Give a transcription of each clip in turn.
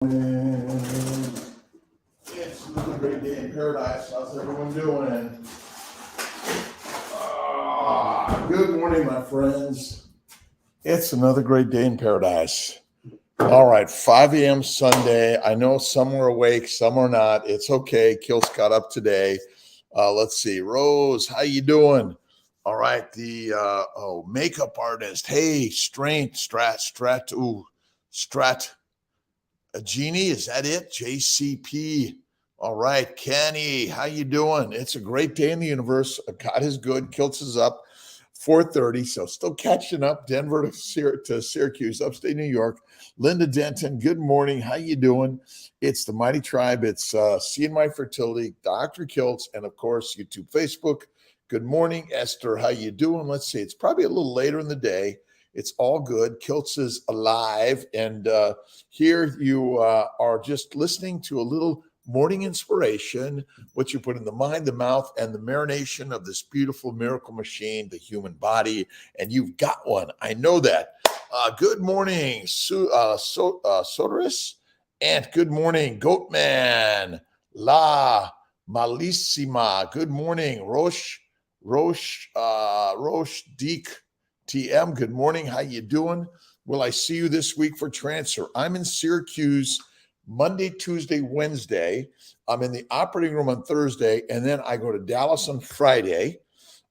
It's another great day in paradise. How's everyone doing? Good morning, my friends. It's another great day in paradise. All right, 5 a.m. Sunday. I know some are awake, some are not. It's okay. Kiltz got up today. Let's see. Rose, how you doing? All right, the makeup artist. Hey, Strat. Jeannie, is that it? JCP. All right, Kenny, how you doing? It's a great day in the universe. God is good. Kiltz is up 4:30, so still catching up. Denver to Syracuse, upstate New York. Linda Denton, good morning. How you doing? It's the Mighty Tribe. It's Seeing My Fertility, Dr. Kiltz, and of course YouTube, Facebook. Good morning, Esther. How you doing? Let's see. It's probably a little later in the day. It's all good. Kiltz is alive, and here you are just listening to a little morning inspiration, what you put in the mind, the mouth, and the marination of this beautiful miracle machine, the human body, and you've got one. I know that. Good morning, Soteris, and good morning, Goatman, La Malissima. Good morning, Roche Deek. TM, good morning. How you doing? Will I see you this week for transfer? I'm in Syracuse Monday, Tuesday, Wednesday. I'm in the operating room on Thursday, and then I go to Dallas on Friday.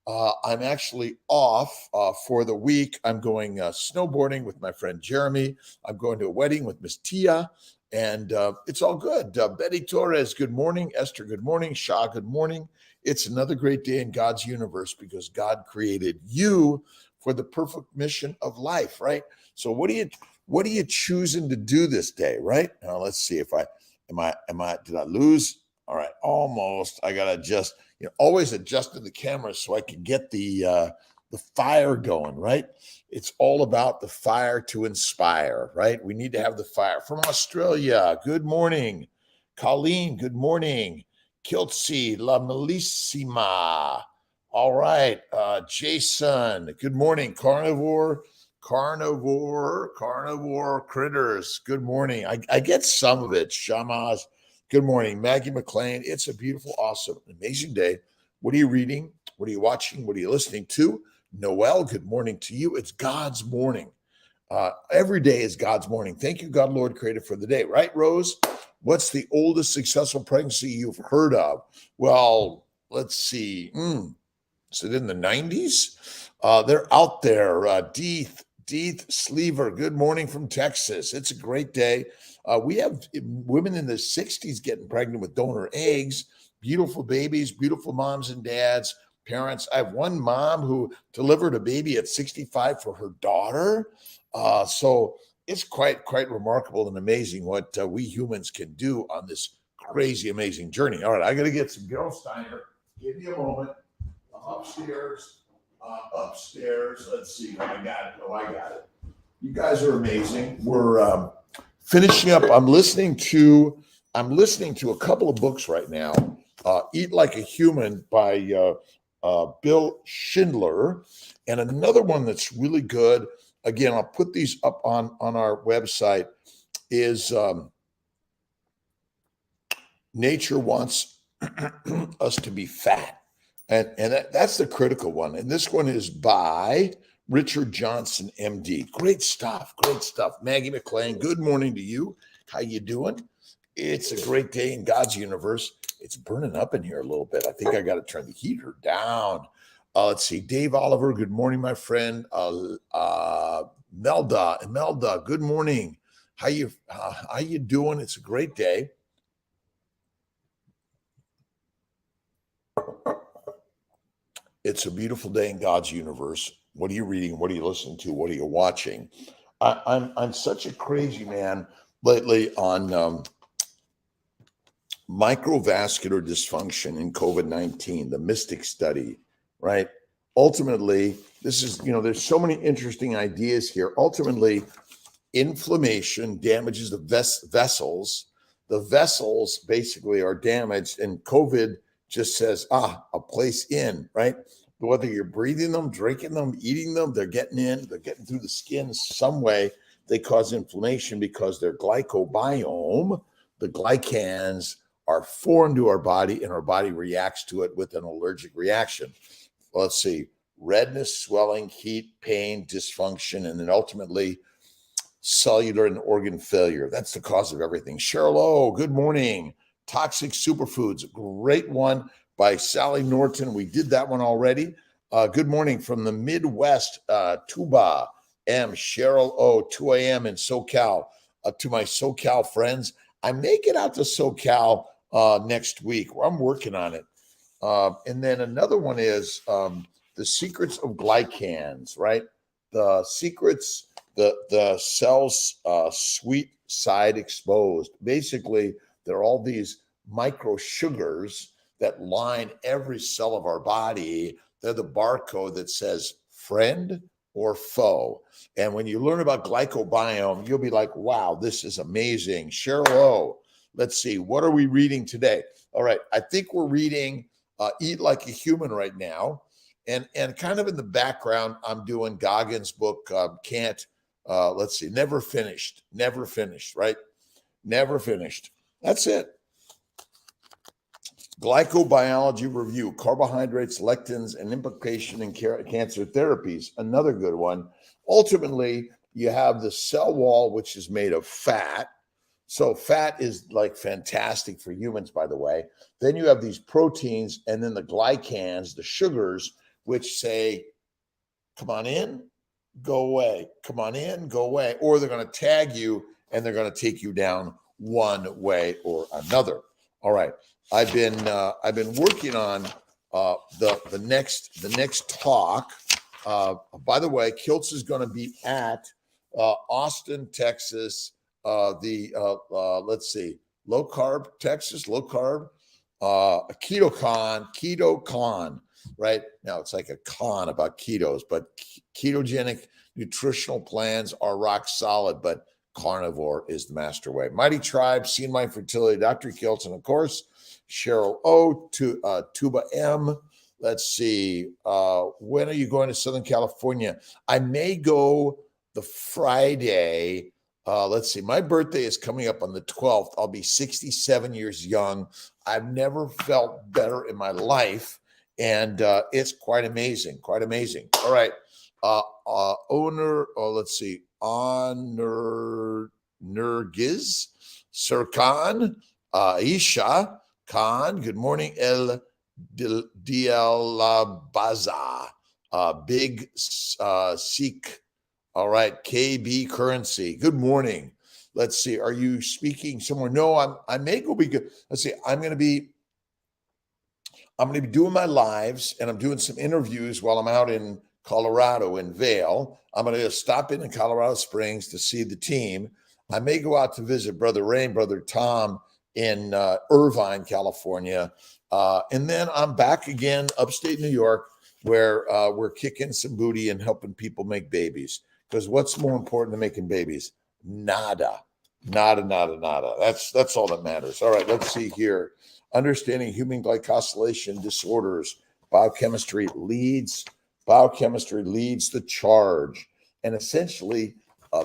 I'm actually off for the week. I'm going snowboarding with my friend Jeremy. I'm going to a wedding with Miss Tia, and it's all good. Betty Torres, good morning. Esther, good morning. Shah, good morning. It's another great day in God's universe because God created you for the perfect mission of life, right? So what are you choosing to do this day, right? Now let's see if did I lose? All right, almost. I gotta adjust, always adjusting the camera so I can get the fire going, right? It's all about the fire to inspire, right? We need to have the fire. From Australia, good morning. Colleen, good morning. Kiltz, La Melissima. All right, Jason, good morning. Carnivore critters, good morning. I get some of it. Shamas, good morning. Maggie McLean, it's a beautiful, awesome, amazing day. What are you reading? What are you watching? What are you listening to? Noel, good morning to you. It's God's morning. Every day is God's morning. Thank you, God, Lord, creator, for the day. Right, Rose? What's the oldest successful pregnancy you've heard of? Well, let's see. Is it in the 90s? They're out there. Deeth Sleever, good morning from Texas. It's a great day. We have women in the 60s getting pregnant with donor eggs. Beautiful babies, beautiful moms and dads, parents. I have one mom who delivered a baby at 65 for her daughter. So it's quite remarkable and amazing what we humans can do on this crazy, amazing journey. All right, I got to get some Gerolsteiner. Give me a moment. Upstairs. Let's see. I got it. You guys are amazing. We're finishing up. I'm listening to a couple of books right now. Eat Like a Human by Bill Schindler, and another one that's really good. Again, I'll put these up on our website. Is Nature Wants Us to Be Fat. And that's the critical one. And this one is by Richard Johnson, MD. Great stuff. Maggie McLean, good morning to you. How you doing? It's a great day in God's universe. It's burning up in here a little bit. I think I got to turn the heater down. Let's see. Dave Oliver, good morning, my friend. Melda, good morning. How you doing? It's a great day. It's a beautiful day in God's universe. What are you reading? What are you listening to? What are you watching? I'm such a crazy man lately on microvascular dysfunction in COVID-19, the MYSTIC study, right? Ultimately, this is, there's so many interesting ideas here. Ultimately, inflammation damages the vessels. The vessels basically are damaged, and COVID just says, a place in, right? Whether you're breathing them, drinking them, eating them, they're getting in, they're getting through the skin some way. They cause inflammation because their glycobiome, the glycans, are foreign to our body, and our body reacts to it with an allergic reaction. Let's see, redness, swelling, heat, pain, dysfunction, and then ultimately cellular and organ failure. That's the cause of everything. Cheryl O, good morning. Toxic Superfoods, great one by Sally Norton. We did that one already. Good morning from the Midwest, Tuba M, Cheryl O, 2 a.m. in SoCal. To my SoCal friends, I may get out to SoCal next week. I'm working on it. And then another one is the secrets of glycans, right? The secrets, the cell's sweet side exposed. Basically, there are all these micro sugars that line every cell of our body. They're the barcode that says friend or foe. And when you learn about glycobiome, you'll be like, wow, this is amazing. Cheryl O, let's see, what are we reading today? All right, I think we're reading Eat Like a Human right now. And kind of in the background, I'm doing Goggins' book, let's see, Never Finished, right? Never Finished. That's it. Glycobiology Review, Carbohydrates, Lectins, and Implication in Cancer Therapies, another good one. Ultimately, you have the cell wall, which is made of fat. So fat is like fantastic for humans, by the way. Then you have these proteins, and then the glycans, the sugars, which say, come on in, go away. Come on in, go away. Or they're going to tag you, and they're going to take you down one way or another. All right. I've been working on the next talk. By the way, Kiltz is going to be at Austin, Texas. Let's see, low carb Texas, KetoCon, right? Now it's like a con about ketos, but ketogenic nutritional plans are rock solid, but carnivore is the master way. Mighty Tribe, Seen My Fertility, Dr. Kiltz, and of course, Cheryl O, Tuba M. Let's see, when are you going to Southern California? I may go the Friday. Let's see, my birthday is coming up on the 12th. I'll be 67 years young. I've never felt better in my life, and it's quite amazing, All right, let's see, Honor Nergiz, Sirkan, Aisha Khan, good morning, El Dialabaza, Big Sikh. All right, KB Currency. Good morning. Let's see. Are you speaking somewhere? No, I may go be good. Let's see. I'm going to be doing my lives, and I'm doing some interviews while I'm out in Colorado in Vail. I'm going to stop in Colorado Springs to see the team. I may go out to visit Brother Ray and Brother Tom in Irvine, California. And then I'm back again, upstate New York, where we're kicking some booty and helping people make babies. Because what's more important than making babies? Nada. That's all that matters. All right, let's see here. Understanding human glycosylation disorders. Biochemistry leads the charge. And essentially,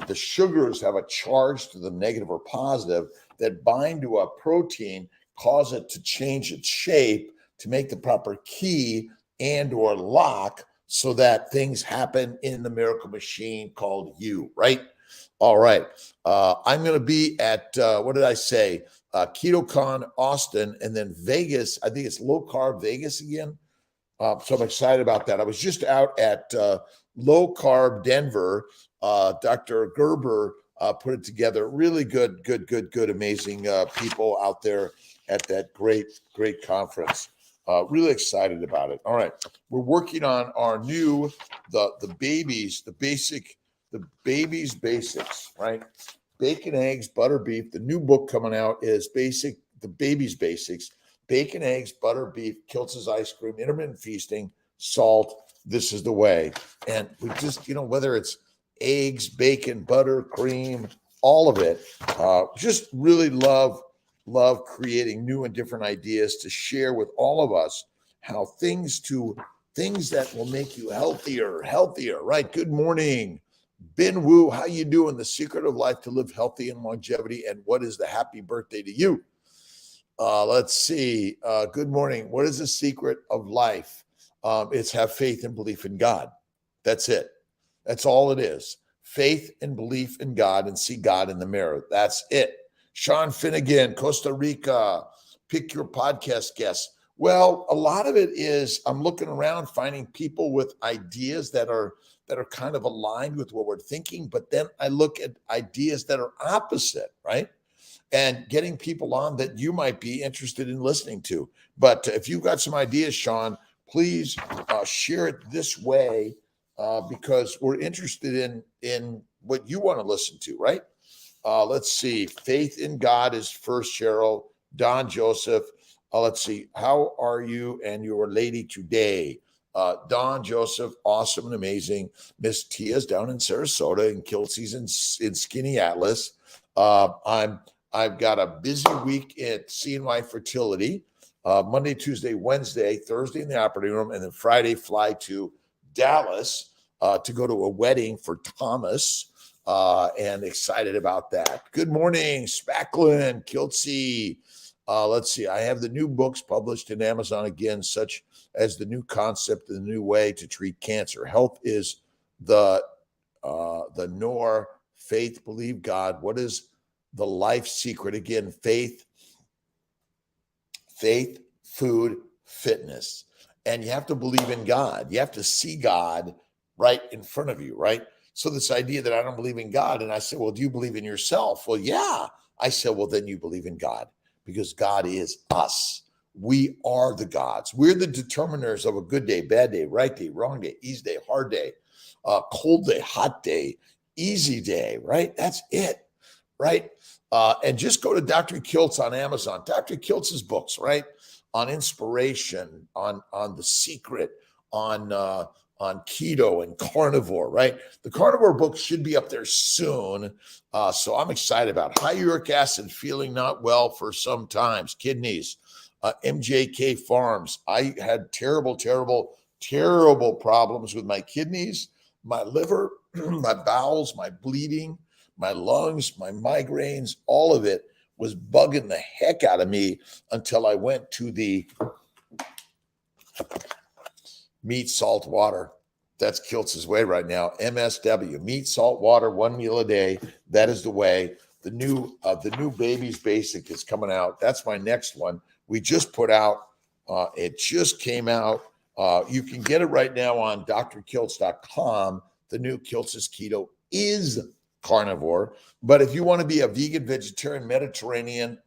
the sugars have a charge to the negative or positive that bind to a protein, cause it to change its shape to make the proper key and or lock so that things happen in the miracle machine called you, right? All right. I'm going to be at, what did I say? KetoCon Austin, and then Vegas. I think it's low carb Vegas again. So I'm excited about that. I was just out at low carb Denver. Dr. Gerber put it together. Really good, amazing people out there at that great conference. Really excited about it. All right, we're working on our new the baby's basics, right? Bacon, eggs, butter, beef. The new book coming out is the baby's basics. Bacon, eggs, butter, beef, Kiltz's ice cream, intermittent feasting, salt. This is the way. And we just, whether it's eggs, bacon, butter, cream, all of it, just really love creating new and different ideas to share with all of us how things that will make you healthier, right? Good morning, Ben Wu, how you doing? The secret of life to live healthy and longevity, and what is the happy birthday to you? Let's see. Good morning. What is the secret of life? It's have faith and belief in God. That's it. That's all it is. Faith and belief in God and see God in the mirror. That's it. Sean Finnegan, Costa Rica. Pick your podcast guests. Well, a lot of it is I'm looking around, finding people with ideas that are kind of aligned with what we're thinking, but then I look at ideas that are opposite, right? And getting people on that you might be interested in listening to. But if you've got some ideas, Sean, please share it this way because we're interested in what you want to listen to, right? Let's see. Faith in God is first, Cheryl. Don Joseph. Let's see. How are you and your lady today? Don Joseph, awesome and amazing. Miss Tia's down in Sarasota, and Kiltz in Skinny Atlas. I've got a busy week at CNY Fertility. Monday, Tuesday, Wednesday, Thursday in the operating room, and then Friday fly to Dallas to go to a wedding for Thomas. And excited about that. Good morning, Spacklin, Kiltz. Let's see. I have the new books published in Amazon again, such as The New Concept, The New Way to Treat Cancer. Health is the Nor, faith, believe God. What is the life secret? Again, faith, food, fitness. And you have to believe in God. You have to see God right in front of you, right? So this idea that I don't believe in God, and I said, well, do you believe in yourself? Well, yeah. I said, well, then you believe in God because God is us. We are the gods. We're the determiners of a good day, bad day, right day, wrong day, easy day, hard day, cold day, hot day, easy day, right? That's it, right? And just go to Dr. Kiltz on Amazon. Dr. Kiltz's books, right? On inspiration, on the secret, on keto and carnivore, right? The carnivore book should be up there soon. So I'm excited about high uric acid, feeling not well for some times, kidneys, MJK Farms. I had terrible problems with my kidneys, my liver, my bowels, my bleeding, my lungs, my migraines, all of it was bugging the heck out of me until I went to the meat, salt, water. That's Kiltz's way right now. MSW, meat, salt, water, 1 meal a day. That is the way. The new Baby's Basic is coming out. That's my next one. We just put out. It just came out. You can get it right now on drkiltz.com. The new Kiltz's Keto is carnivore. But if you want to be a vegan, vegetarian, Mediterranean,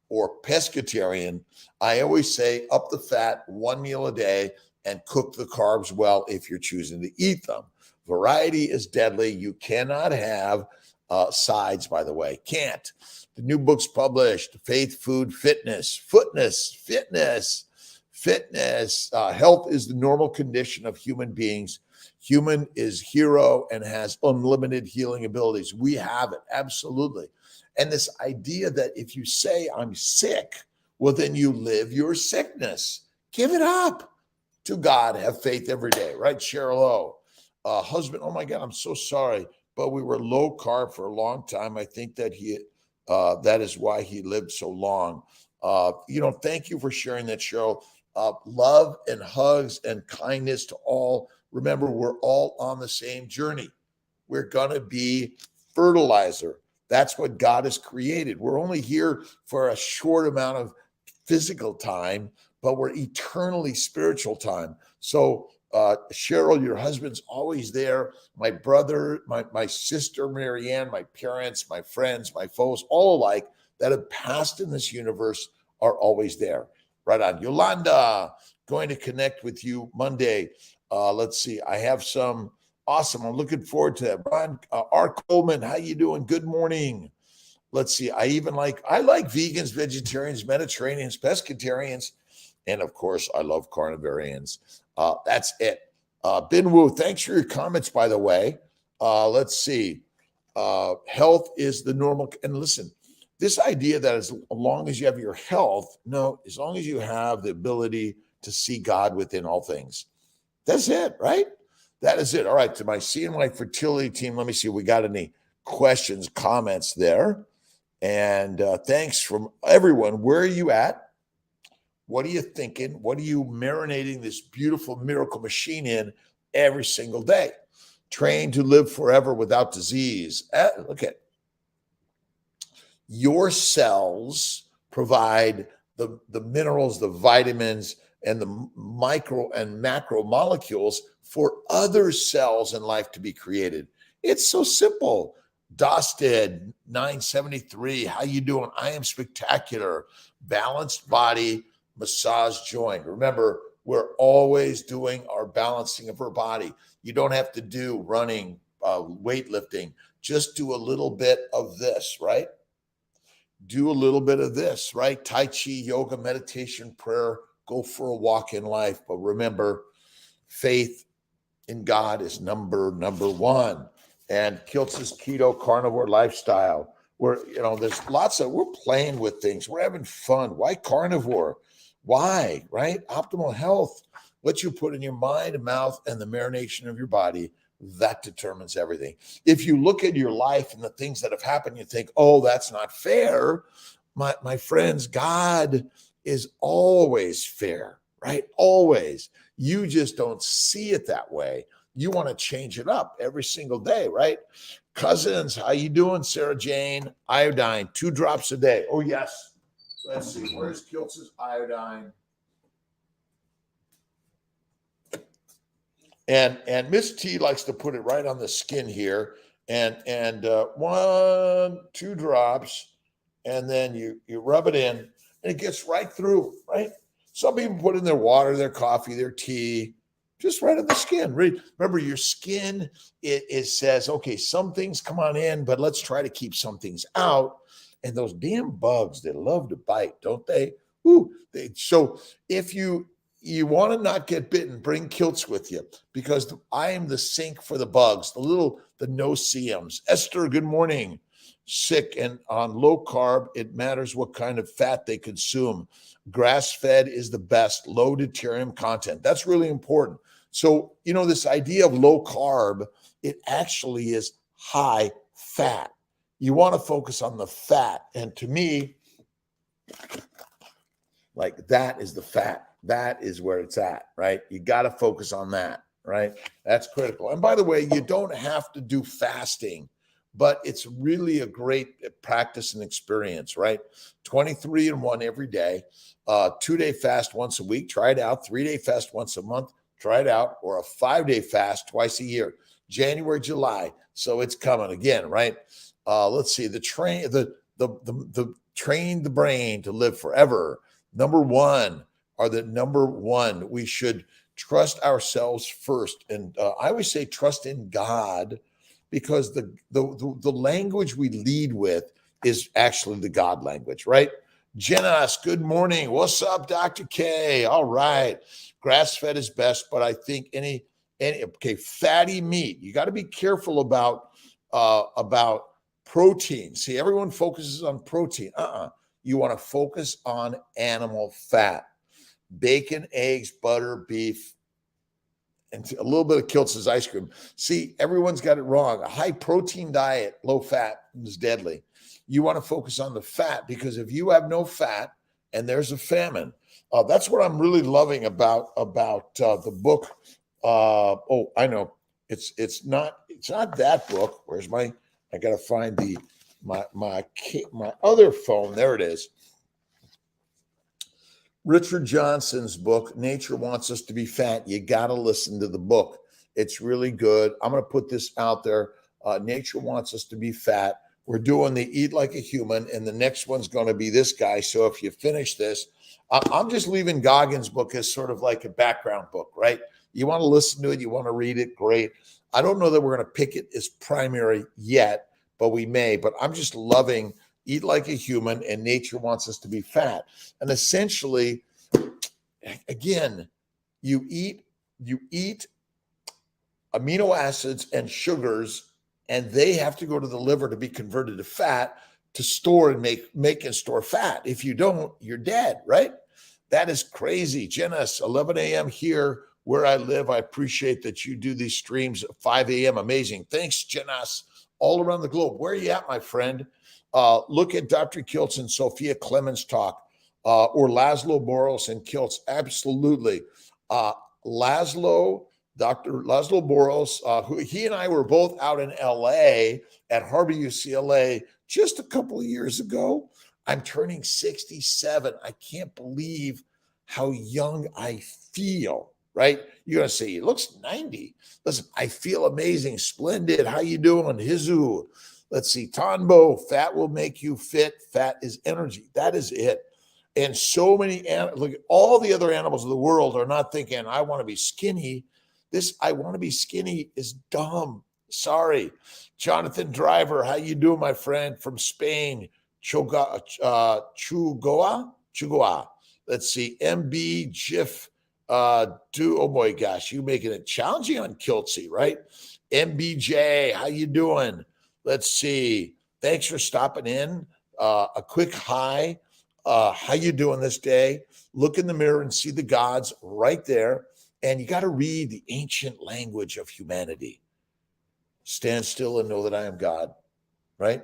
or pescatarian, I always say up the fat, 1 meal a day, and cook the carbs well if you're choosing to eat them. Variety is deadly. You cannot have sides, by the way. Can't. The new book's published, Faith, Food, Fitness. Health is the normal condition of human beings. Human is hero and has unlimited healing abilities. We have it, absolutely. And this idea that if you say I'm sick, well, then you live your sickness. Give it up to God. Have faith every day, right? Cheryl O. Husband, oh my God, I'm so sorry, but we were low carb for a long time. I think that that is why he lived so long. Thank you for sharing that, Cheryl. Love and hugs and kindness to all. Remember, we're all on the same journey. We're going to be fertilizer. That's what God has created. We're only here for a short amount of physical time, but we're eternally spiritual time. So, Cheryl, your husband's always there. My brother, my sister, Marianne, my parents, my friends, my foes, all alike that have passed in this universe are always there. Right on. Yolanda, going to connect with you Monday. Let's see. I have some awesome. I'm looking forward to that. Ron R. Coleman, how you doing? Good morning. Let's see. I like vegans, vegetarians, Mediterraneans, pescatarians, and of course, I love carnivarians. That's it. Ben Wu, thanks for your comments, by the way. Let's see. Health is the normal. And listen, this idea that as long as you have your health, no, as long as you have the ability to see God within all things. That's it, right? that is it. All right, to my CNY Fertility team, let me see if we got any questions, comments there. And thanks from everyone. Where are you at? What are you thinking? What are you marinating this beautiful miracle machine in every single day? Trained to live forever without disease. Look at your cells provide the minerals, the vitamins, and the micro and macro molecules for other cells in life to be created. It's so simple. Dosted 973. How you doing? I am spectacular. Balanced body, massage joint. Remember, we're always doing our balancing of our body. You don't have to do running, weightlifting. Just do a little bit of this, right? Do a little bit of this, right? Tai Chi, yoga, meditation, prayer, go for a walk in life. But remember, faith in God is number one. And Kiltz's keto carnivore lifestyle, where, there's we're playing with things. We're having fun. Why carnivore? Why, right? Optimal health. What you put in your mind and mouth and the marination of your body, that determines everything. If you look at your life and the things that have happened, you think, oh, that's not fair. My friends, God is always fair, right? Always. You just don't see it that way. You want to change it up every single day, right? Cousins, how you doing, Sarah Jane? Iodine, 2 drops a day. Oh, yes. Let's see. Where's Kiltz's iodine? And Miss T likes to put it right on the skin here, and 1, 2 drops, and then you rub it in, and it gets right through, right? Some people put in their water, their coffee, their tea, just right on the skin. Remember, your skin, it says, okay, some things come on in, but let's try to keep some things out. And those damn bugs, they love to bite, don't they? So if you want to not get bitten, bring Kiltz with you, because I am the sink for the bugs, the no-see-ums. Esther, good morning. Sick and on low carb, it matters what kind of fat they consume. Grass-fed is the best, low deuterium content. That's really important. So, this idea of low carb, it actually is high fat. You want to focus on the fat. And to me, like, that is the fat. That is where it's at, right? You got to focus on that, right? That's critical. And by the way, you don't have to do fasting, but it's really a great practice and experience, right? 23 and 1 every day, 2-day fast once a week. Try it out. 3-day fast once a month. Try it out. Or a 5-day fast twice a year. January, July. So it's coming again, right? Let's see. Train the brain to live forever. Number one. We should trust ourselves first. And I always say trust in God, because the language we lead with is actually the God language, right? Jenas, good morning. What's up, Dr. K? All right. Grass-fed is best, but I think any fatty meat. You got to be careful about protein. See, everyone focuses on protein. You want to focus on animal fat. Bacon, eggs, butter, beef, and a little bit of Kiltz's ice cream. See, everyone's got it wrong. A high protein diet, low fat, is deadly. You want to focus on the fat, because if you have no fat and there's a famine, that's what I'm really loving about the book. I know it's not that book. I got to find my other phone. There it is. Richard Johnson's book, Nature Wants Us to Be Fat. You got to listen to the book. It's really good. I'm going to put this out there. Nature Wants Us to Be Fat. We're doing the Eat Like a Human, and the next one's going to be this guy. So if you finish this, I'm just leaving Goggins' book as sort of like a background book, right? You want to listen to it, you want to read it, great. I don't know that we're going to pick it as primary yet, but we may. But I'm just loving Eat Like a Human and Nature Wants Us to Be Fat. And essentially, again, you eat amino acids and sugars, and they have to go to the liver to be converted to fat to store and make and store fat. If you don't, you're dead, right? That is crazy. Jenis, 11 a.m. here. where I live. I appreciate that you do these streams at 5 a.m. Amazing. Thanks, Jenas, all around the globe. Where are you at, my friend? Look at Dr. Kiltz and Sophia Clemens talk, or Laszlo Boros and Kiltz. Absolutely. Dr. Laszlo Boros, who he and I were both out in LA at Harvard UCLA just a couple of years ago. I'm turning 67. I can't believe how young I feel, right? You're going to say, he looks 90. Listen, I feel amazing, splendid. How you doing? Hizu. Let's see. Tanbo, fat will make you fit. Fat is energy. That is it. And so many, look, all the other animals of the world are not thinking, I want to be skinny. This, I want to be skinny is dumb. Sorry. Jonathan Driver, how you doing, my friend? From Spain. Chugoa. Let's see. MB Jiff. Oh my gosh, you making it challenging on Kiltzy, right? MBJ, how you doing? Let's see. Thanks for stopping in. A quick hi. How you doing this day? Look in the mirror and see the gods right there. And you got to read the ancient language of humanity. Stand still and know that I am God, right?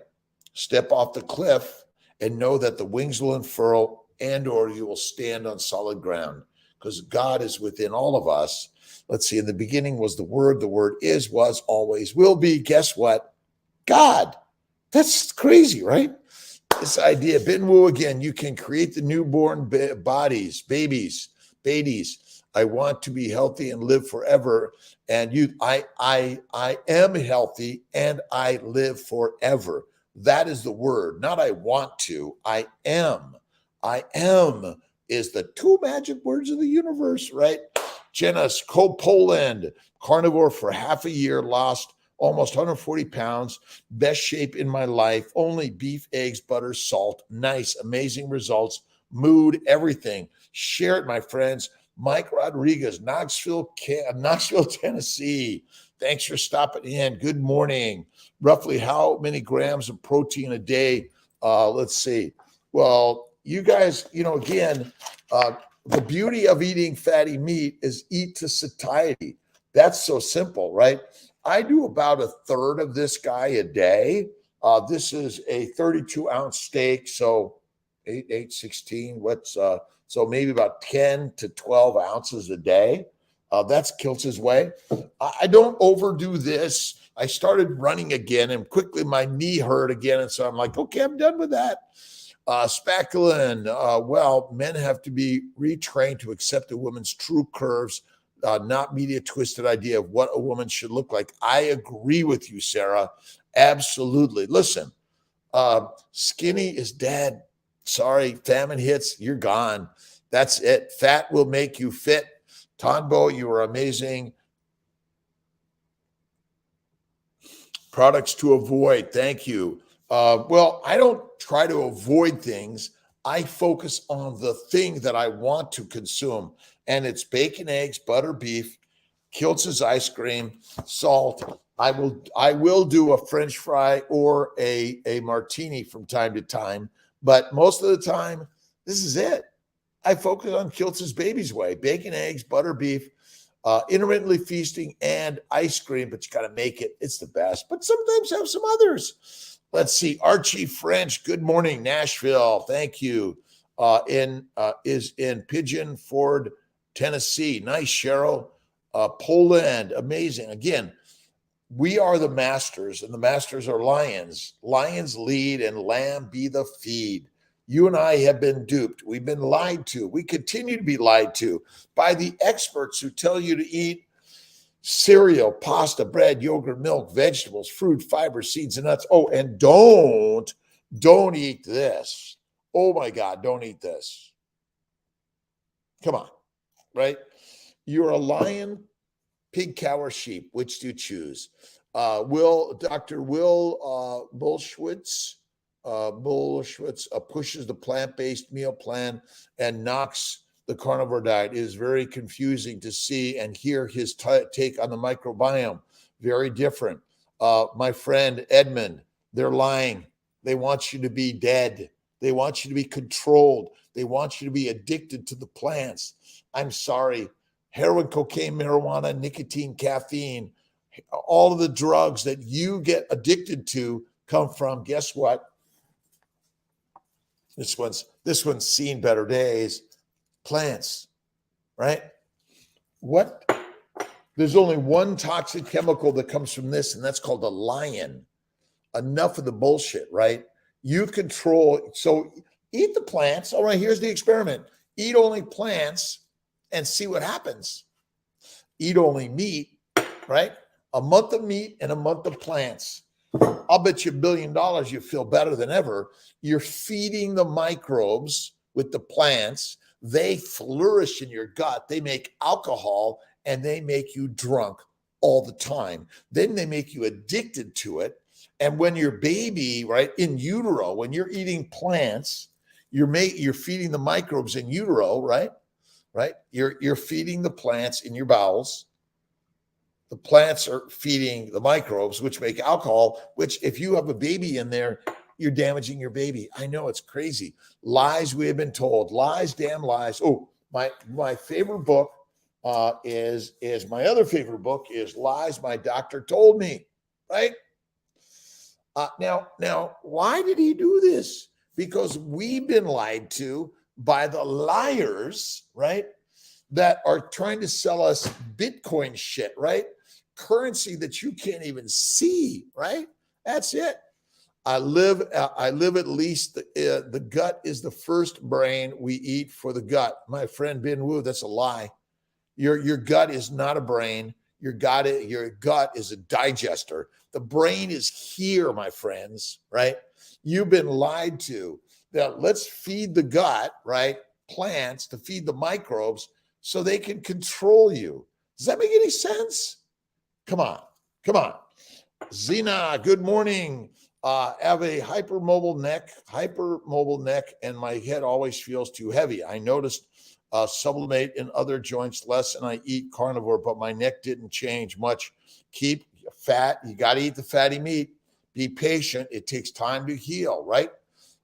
Step off the cliff and know that the wings will unfurl and or you will stand on solid ground because God is within all of us. Let's see. In the beginning was the word is, was, always will be. Guess what? God. That's crazy, right? This idea, Ben Wu again, you can create the newborn babies. I want to be healthy and live forever. And I am healthy and I live forever. That is the word, not I want to. I am. I am is the two magic words of the universe, right? Jenas, Poland, carnivore for half a year, lost almost 140 pounds, best shape in my life, only beef, eggs, butter, salt, nice, amazing results, mood, everything. Share it, my friends. Mike Rodriguez, Knoxville, Tennessee. Thanks for stopping in. Good morning. Roughly how many grams of protein a day? Let's see. Well, you guys, again, the beauty of eating fatty meat is eat to satiety. That's so simple, right? I do about a third of this guy a day. This is a 32-ounce steak, so 16. So maybe about 10 to 12 ounces a day. That's Kiltz's way. I don't overdo this. I started running again, and quickly my knee hurt again, and so I'm like, okay, I'm done with that. Spaculin, well, men have to be retrained to accept a woman's true curves, not media twisted idea of what a woman should look like. I agree with you, Sarah. Absolutely. Listen, skinny is dead. Sorry, famine hits, you're gone. That's it. Fat will make you fit. Tonbo, you are amazing. Products to avoid. Thank you. Well, I don't try to avoid things. I focus on the thing that I want to consume. And it's bacon, eggs, butter, beef, Kiltz's ice cream, salt. I will do a French fry or a martini from time to time. But most of the time, this is it. I focus on Kiltz's baby's way. Bacon, eggs, butter, beef, intermittently feasting, and ice cream. But you got to make it. It's the best. But sometimes have some others. Let's see. Archie French. Good morning, Nashville. Thank you. Is in Pigeon Forge, Tennessee. Nice, Cheryl. Poland. Amazing. Again, we are the masters, and the masters are lions. Lions lead, and lamb be the feed. You and I have been duped. We've been lied to. We continue to be lied to by the experts who tell you to eat cereal, pasta, bread, yogurt, milk, vegetables, fruit, fiber, seeds, and nuts. Oh, and don't eat this. Oh my God, don't eat this. Come on, right? You're a lion, pig, cow, or sheep. Which do you choose? Dr. Will Bolshwitz pushes the plant-based meal plan and knocks the carnivore diet. It is very confusing to see and hear his take on the microbiome. Very different. My friend Edmund, they're lying. They want you to be dead. They want you to be controlled. They want you to be addicted to the plants. I'm sorry. heroin, cocaine, marijuana, nicotine, caffeine, all of the drugs that you get addicted to come from, guess what? This one's seen better days. Plants, right? What? There's only one toxic chemical that comes from this, and that's called a lion. Enough of the bullshit, right? You control. So eat the plants. All right, here's the experiment. Eat only plants and see what happens. Eat only meat, right? A month of meat and a month of plants. I'll bet you $1 billion you feel better than ever. You're feeding the microbes with the plants. They flourish in your gut. They make alcohol and they make you drunk all the time. Then they make you addicted to it. And when your baby, right, in utero, when you're eating plants, you're feeding the microbes in utero, right? Right? You're feeding the plants in your bowels. The plants are feeding the microbes, which make alcohol, which if you have a baby in there, you're damaging your baby. I know, it's crazy. Lies we have been told. Lies, damn lies. Oh, my favorite book is my other favorite book is Lies My Doctor Told Me, right? Now, why did he do this? Because we've been lied to by the liars, right? That are trying to sell us Bitcoin shit, right? Currency that you can't even see, right? That's it. I live at least, the gut is the first brain we eat for the gut. My friend Ben Wu, that's a lie. Your gut is not a brain. Your gut is a digester. The brain is here, my friends, right? You've been lied to. Now, let's feed the gut, right? Plants to feed the microbes so they can control you. Does that make any sense? Come on. Zena, good morning. Have a hypermobile neck, and my head always feels too heavy. I noticed sublimate in other joints less, and I eat carnivore, but my neck didn't change much. Keep fat. You got to eat the fatty meat. Be patient. It takes time to heal, right?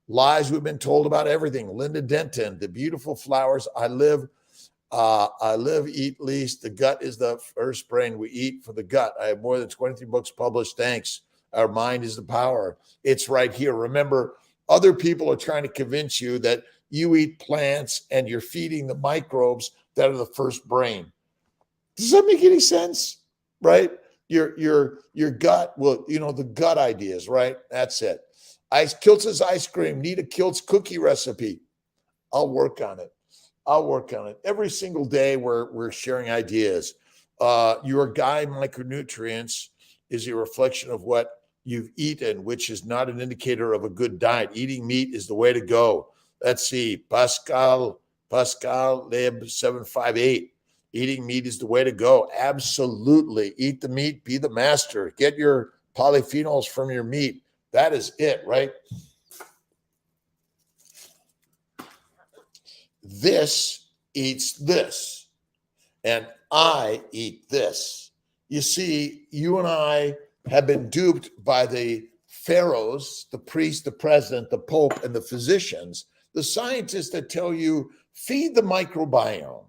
Lies we've been told about everything. Linda Denton, the beautiful flowers. I live, eat least. The gut is the first brain we eat for the gut. I have more than 23 books published. Thanks. Our mind is the power. It's right here. Remember, other people are trying to convince you that you eat plants and you're feeding the microbes that are the first brain. Does that make any sense? Right? Your gut, well, the gut ideas, right? That's it. Kiltz's ice cream. Need a Kiltz cookie recipe. I'll work on it. Every single day we're sharing ideas. Your guy micronutrients is a reflection of what you've eaten, which is not an indicator of a good diet. Eating meat is the way to go. Let's see. Pascal Lib 758. Eating meat is the way to go. Absolutely. Eat the meat. Be the master. Get your polyphenols from your meat. That is it, right? This eats this, and I eat this. You see, you and I have been duped by the pharaohs, the priest, the president, the pope, and the physicians, the scientists that tell you feed the microbiome.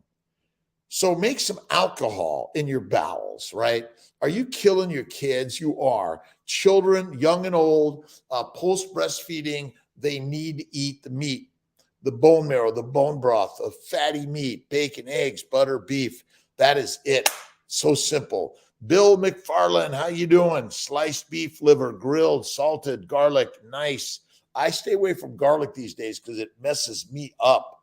So make some alcohol in your bowels, right? Are you killing your kids? You are. Children, young and old, post breastfeeding, they need to eat the meat, the bone marrow, the bone broth, the fatty meat, bacon, eggs, butter, beef. That is it. So simple. Bill McFarland, how you doing? Sliced beef liver, grilled, salted, garlic, nice. I stay away from garlic these days because it messes me up.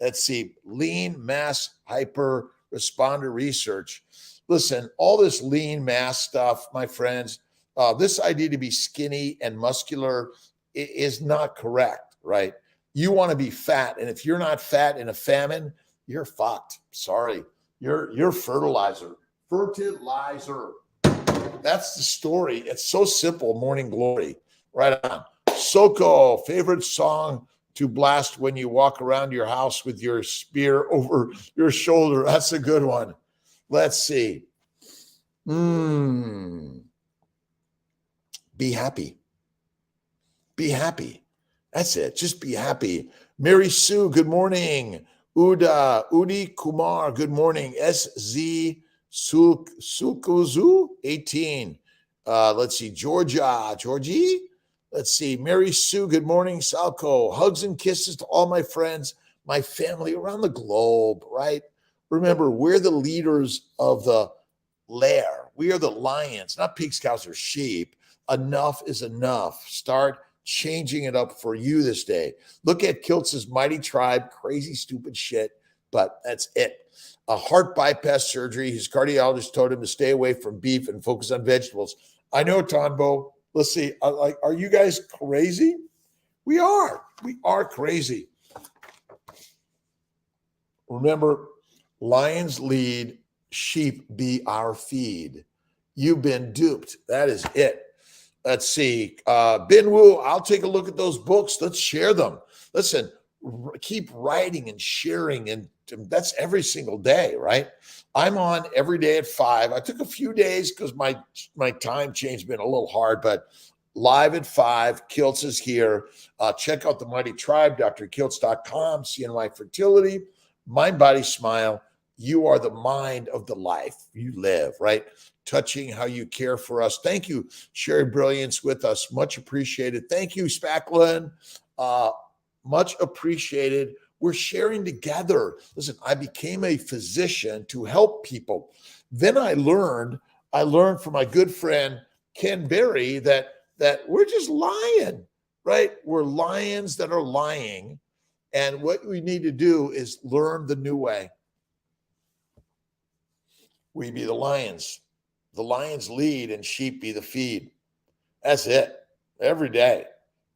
Let's see, lean mass hyper responder research. Listen, all this lean mass stuff, my friends, this idea to be skinny and muscular is not correct, right? You want to be fat. And if you're not fat in a famine, you're fucked. Sorry. You're fertilizer. That's the story. It's so simple. Morning glory. Right on. Soko, favorite song to blast when you walk around your house with your spear over your shoulder. That's a good one. Let's see. Be happy. Be happy. That's it. Just be happy. Mary Sue, good morning. Udi Kumar, good morning. SZ Sukuzu, 18. Let's see, Georgie. Let's see, Mary Sue, good morning. Salco, hugs and kisses to all my friends, my family around the globe, right? Remember, we're the leaders of the lair. We are the lions, not pigs, cows, or sheep. Enough is enough. Start changing it up for you this day. Look at Kiltz's Mighty Tribe, crazy, stupid shit, but that's it. A heart bypass surgery. His cardiologist told him to stay away from beef and focus on vegetables. I know, Tonbo. Let's see. Are you guys crazy? We are. We are crazy. Remember, lions lead, sheep be our feed. You've been duped. That is it. Let's see. Ben Wu, I'll take a look at those books. Let's share them. Listen, keep writing and sharing, and that's every single day, right? I'm on every day at 5. I took a few days because my time change has been a little hard, but live at 5. Kiltz is here. Check out the Mighty Tribe, drkiltz.com, CNY Fertility, Mind, Body, Smile. You are the mind of the life you live, right? Touching how you care for us. Thank you, sharing brilliance with us. Much appreciated. Thank you, Spacklin. Much appreciated. We're sharing together. Listen, I became a physician to help people. Then I learned from my good friend Ken Berry that we're just lying, right? We're lions that are lying. And what we need to do is learn the new way. We be the lions. The lions lead and sheep be the feed. That's it. Every day,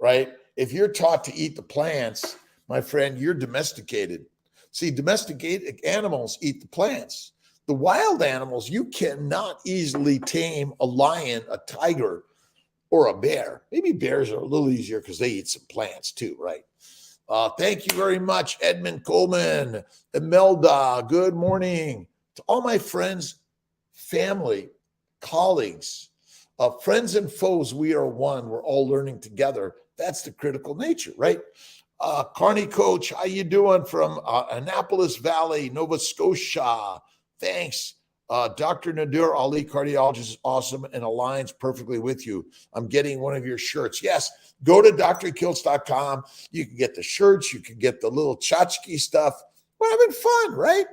right? If you're taught to eat the plants, my friend, you're domesticated. See, domesticated animals eat the plants. The wild animals, you cannot easily tame a lion, a tiger, or a bear. Maybe bears are a little easier because they eat some plants too, right? Thank you very much, Edmund Coleman, Imelda, good morning. To all my friends, family, colleagues, friends and foes, we are one. We're all learning together. That's the critical nature, right? Carney Coach, how you doing from Annapolis Valley, Nova Scotia? Thanks. Dr. Nadir Ali, cardiologist, is awesome and aligns perfectly with you. I'm getting one of your shirts. Yes, go to drkiltz.com. You can get the shirts. You can get the little tchotchke stuff. We're having fun, right?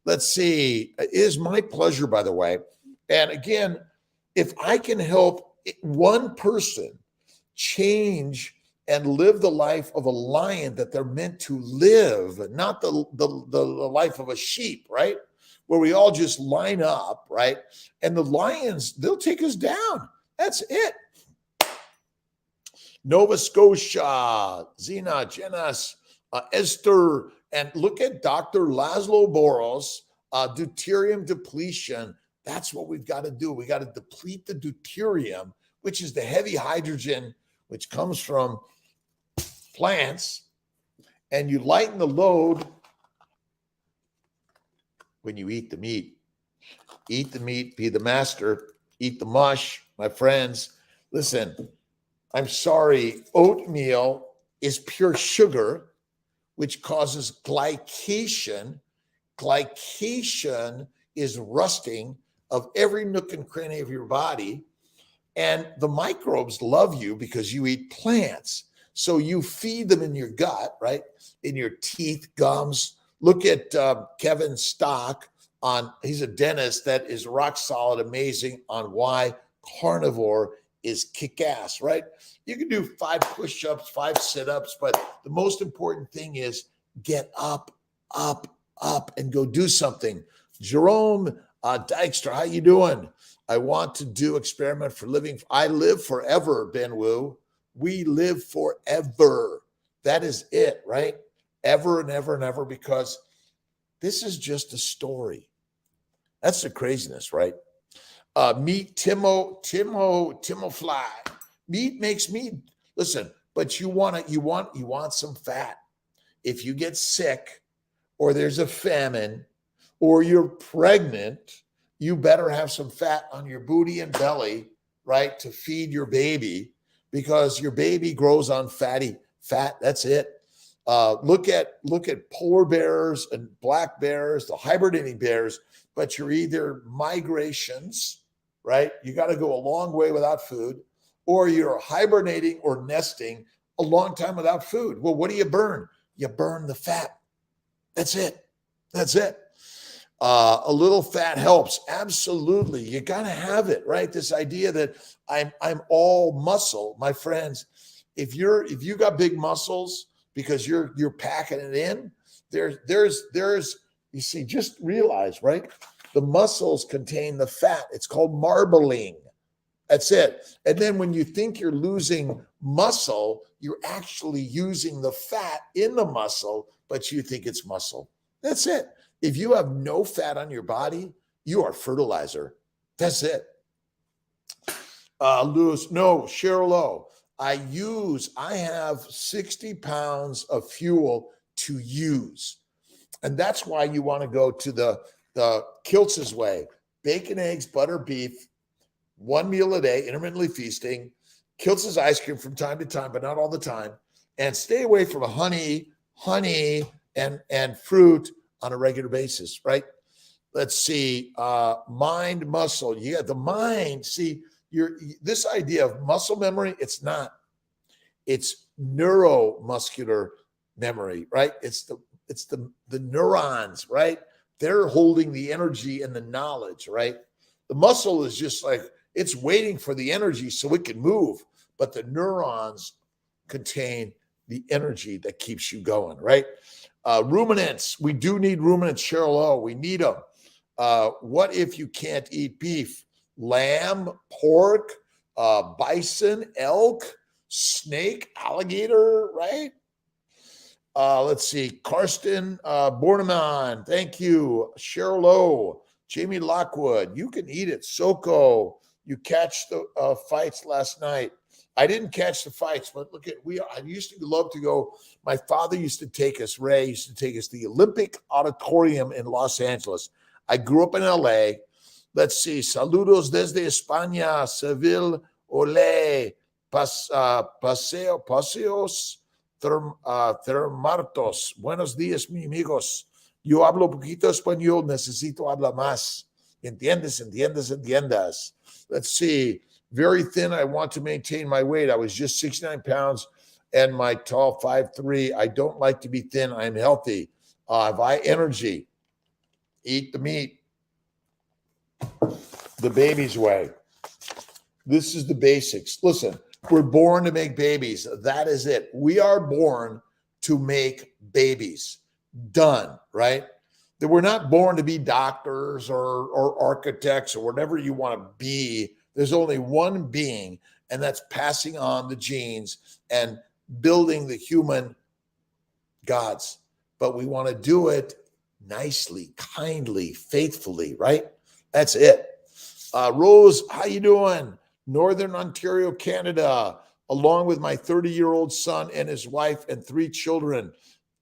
Let's see. It is my pleasure, by the way. And again, if I can help one person change and live the life of a lion that they're meant to live, not the life of a sheep, right? Where we all just line up, right? And the lions, they'll take us down. That's it. Nova Scotia, Zena, Jenas, Esther, and look at Dr. Laszlo Boros, deuterium depletion. That's what we've got to do. We got to deplete the deuterium, which is the heavy hydrogen, which comes from plants, and you lighten the load when you eat the meat. Eat the meat, be the master, eat the mush, my friends. Listen, I'm sorry, oatmeal is pure sugar, which causes glycation. Glycation is rusting of every nook and cranny of your body. And the microbes love you because you eat plants. So you feed them in your gut, right? In your teeth, gums. Look at Kevin Stock he's a dentist that is rock solid, amazing on why carnivore is kick-ass, right? You can do 5 push-ups, 5 sit-ups, but the most important thing is get up, and go do something. Jerome Dykstra, how you doing? I want to do experiment for living. I live forever, Ben Wu. We live forever. That is it, right? Ever and ever and ever, because this is just a story. That's the craziness, right? Meat, Timo Fly. Meat makes meat. Listen, but you want some fat. If you get sick, or there's a famine, or you're pregnant, you better have some fat on your booty and belly, right, to feed your baby, because your baby grows on fatty fat. That's it. Look at polar bears and black bears, the hibernating bears, but you're either migrations, right? You got to go a long way without food, or you're hibernating or nesting a long time without food. Well, what do you burn? You burn the fat. That's it. That's it. A little fat helps. Absolutely. You got to have it, right? This idea that I'm all muscle, my friends. If you got big muscles because you're packing it in, there's you see, just realize, right? The muscles contain the fat. It's called marbling. That's it. And then when you think you're losing muscle, you're actually using the fat in the muscle, but you think it's muscle. That's it. If you have no fat on your body, you are fertilizer. That's it. Cheryl O. I have 60 pounds of fuel to use. And that's why you want to go to the Kiltz's way. Bacon, eggs, butter, beef, one meal a day, intermittently feasting, Kiltz's ice cream from time to time, but not all the time. And stay away from honey, and fruit on a regular basis, right? Let's see, mind, muscle. You got the mind. See, this idea of muscle memory, it's not. It's neuromuscular memory, right? It's the neurons, right? They're holding the energy and the knowledge, right? The muscle is just like, it's waiting for the energy so it can move, but the neurons contain the energy that keeps you going, right? Ruminants, we do need ruminants, Cheryl O. We need them. What if you can't eat beef? Lamb, pork, bison, elk, snake, alligator, right? Let's see. Karsten Bornemann, thank you. Cheryl O. Jamie Lockwood, you can eat it. Soko, you catch the fights last night. I didn't catch the fights, but look at I used to love to go. My father used to take us, Ray used to take us to the Olympic Auditorium in Los Angeles. I grew up in LA. Let's see. Saludos desde España, Seville, Olé, Paseos, Termartos. Buenos días, mi amigos. Yo hablo poquito español, necesito hablar más. Entiendes. Let's see. Very thin. I want to maintain my weight. I was just 69 pounds and my tall 5'3". I don't like to be thin. I'm healthy. Have high energy. Eat the meat. The baby's way. This is the basics. Listen, we're born to make babies. That is it. We are born to make babies. Done, right? That we're not born to be doctors or architects or whatever you want to be. There's only one being, and that's passing on the genes and building the human gods. But we want to do it nicely, kindly, faithfully, right? That's it. Rose, how you doing? Northern Ontario, Canada, along with my 30-year-old son and his wife and 3 children.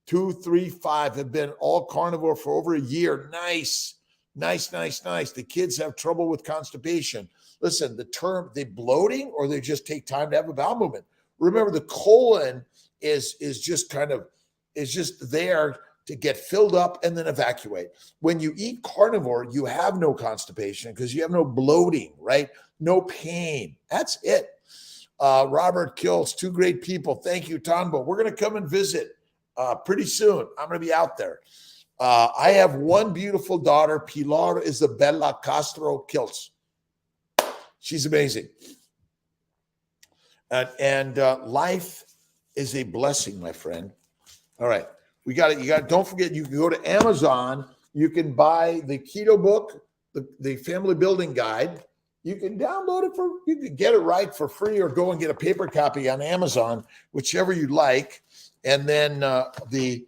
2, 3, 5 have been all carnivore for over a year. Nice. The kids have trouble with constipation. Listen, the term, they bloating or they just take time to have a bowel movement. Remember, the colon is just there to get filled up and then evacuate. When you eat carnivore, you have no constipation because you have no bloating, right? No pain. That's it. Robert Kiltz, 2 great people. Thank you, Tonbo. We're going to come and visit pretty soon. I'm going to be out there. I have one beautiful daughter, Pilar Isabella Castro Kiltz. She's amazing. And life is a blessing, my friend. All right. You got. Don't forget, you can go to Amazon. You can buy the keto book, the family building guide. You can download it you can get it right for free or go and get a paper copy on Amazon, whichever you like. And then the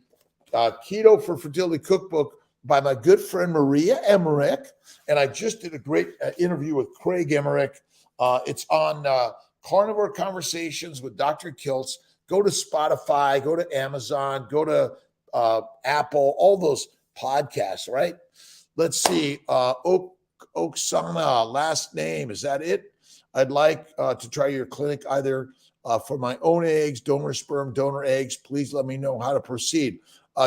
Keto for Fertility cookbook by my good friend Maria Emmerich. And I just did a great interview with Craig Emmerich. It's on Carnivore Conversations with Dr. Kiltz. Go to Spotify, go to Amazon, go to Apple, all those podcasts, right? Let's see. Oksana, last name. Is that it? I'd like to try your clinic either for my own eggs, donor sperm, donor eggs. Please let me know how to proceed.